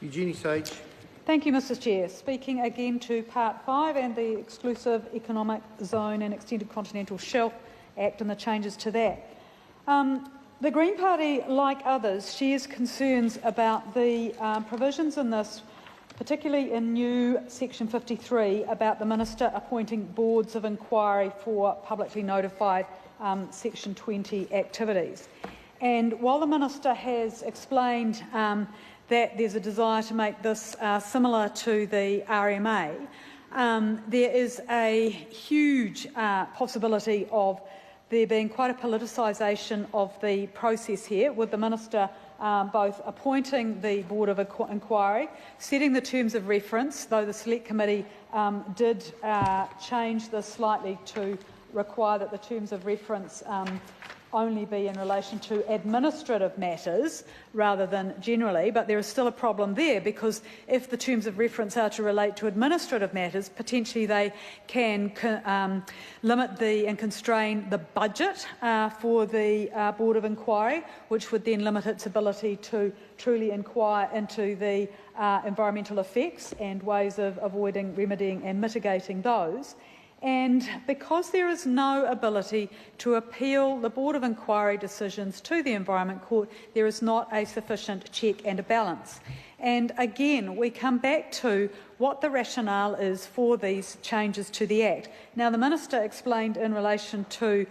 Eugenie Sage. Thank you, Mr Chair. Speaking again to Part 5 and the Exclusive Economic Zone and Extended Continental Shelf Act and the changes to that. The Green Party, like others, shares concerns about the provisions in this, particularly in new Section 53, about the Minister appointing boards of inquiry for publicly notified Section 20 activities. And while the Minister has explained that there's a desire to make this similar to the RMA, there is a huge possibility of there being quite a politicisation of the process here, with the Minister both appointing the Board of Inquiry, setting the terms of reference, though the Select Committee did change this slightly to require that the terms of reference only be in relation to administrative matters rather than generally, but there is still a problem there, because if the terms of reference are to relate to administrative matters, potentially they can limit and constrain the budget for the Board of Inquiry, which would then limit its ability to truly inquire into the environmental effects and ways of avoiding, remedying and mitigating those. And because there is no ability to appeal the Board of Inquiry decisions to the Environment Court, there is not a sufficient check and a balance. And again, we come back to what the rationale is for these changes to the Act. Now, the Minister explained in relation to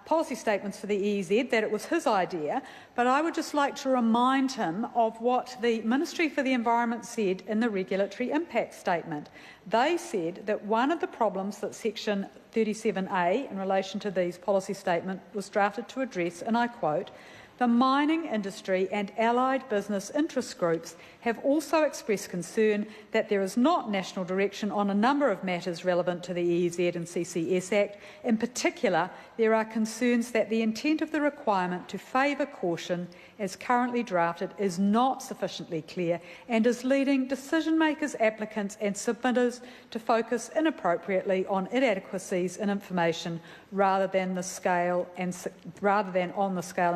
policy statements for the EEZ that it was his idea, but I would just like to remind him of what the Ministry for the Environment said in the regulatory impact statement. They said that one of the problems that Section 37A in relation to these policy statements was drafted to address, and I quote, "The mining industry and allied business interest groups have also expressed concern that there is not national direction on a number of matters relevant to the EEZ and CCS Act. In particular, there are concerns that the intent of the requirement to favour caution as currently drafted is not sufficiently clear and is leading decision-makers, applicants and submitters to focus inappropriately on inadequacies in information rather than on the scale and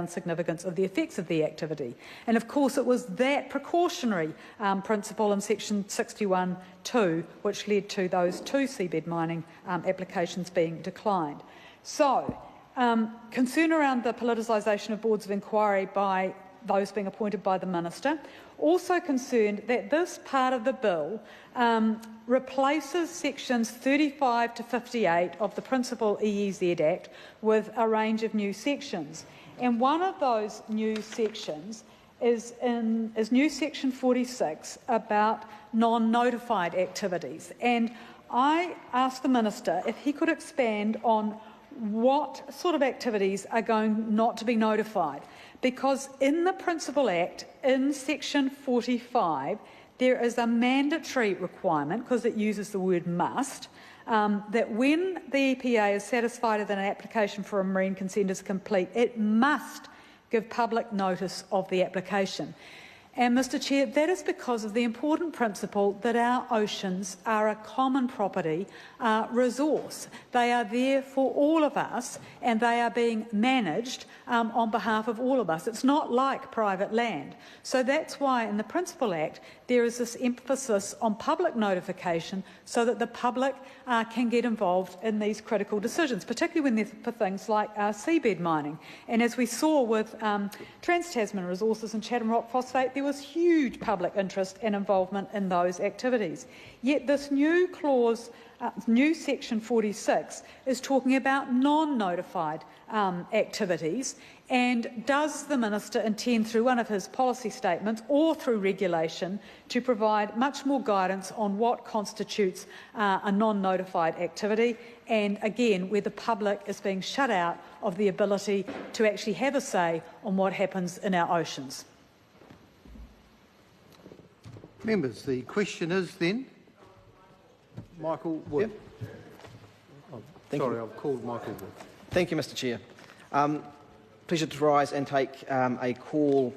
significance of the effects of the activity." And of course it was that precautionary principle in Section 61(2) which led to those two seabed mining applications being declined. So, concern around the politicisation of boards of inquiry by those being appointed by the Minister. Also concerned that this part of the bill replaces sections 35 to 58 of the Principal EEZ Act with a range of new sections. And one of those new sections is new Section 46 about non-notified activities. And I asked the Minister if he could expand on what sort of activities are going not to be notified. Because in the Principal Act, in Section 45, there is a mandatory requirement, because it uses the word must, that when the EPA is satisfied that an application for a marine consent is complete, it must give public notice of the application. And, Mr Chair, that is because of the important principle that our oceans are a common property resource. They are there for all of us and they are being managed on behalf of all of us. It's not like private land. So that's why in the Principal Act there is this emphasis on public notification so that the public can get involved in these critical decisions, particularly when there's for things like seabed mining. And as we saw with Trans-Tasman Resources and Chatham Rock Phosphate, there was huge public interest and involvement in those activities. Yet this new clause, new Section 46, is talking about non-notified activities. And does the Minister intend, through one of his policy statements or through regulation, to provide much more guidance on what constitutes a non-notified activity, and again where the public is being shut out of the ability to actually have a say on what happens in our oceans? Members, the question is then Michael Wood. Yep. Sorry, I've called Michael Wood. Thank you, Mr Chair. Pleasure to rise and take a call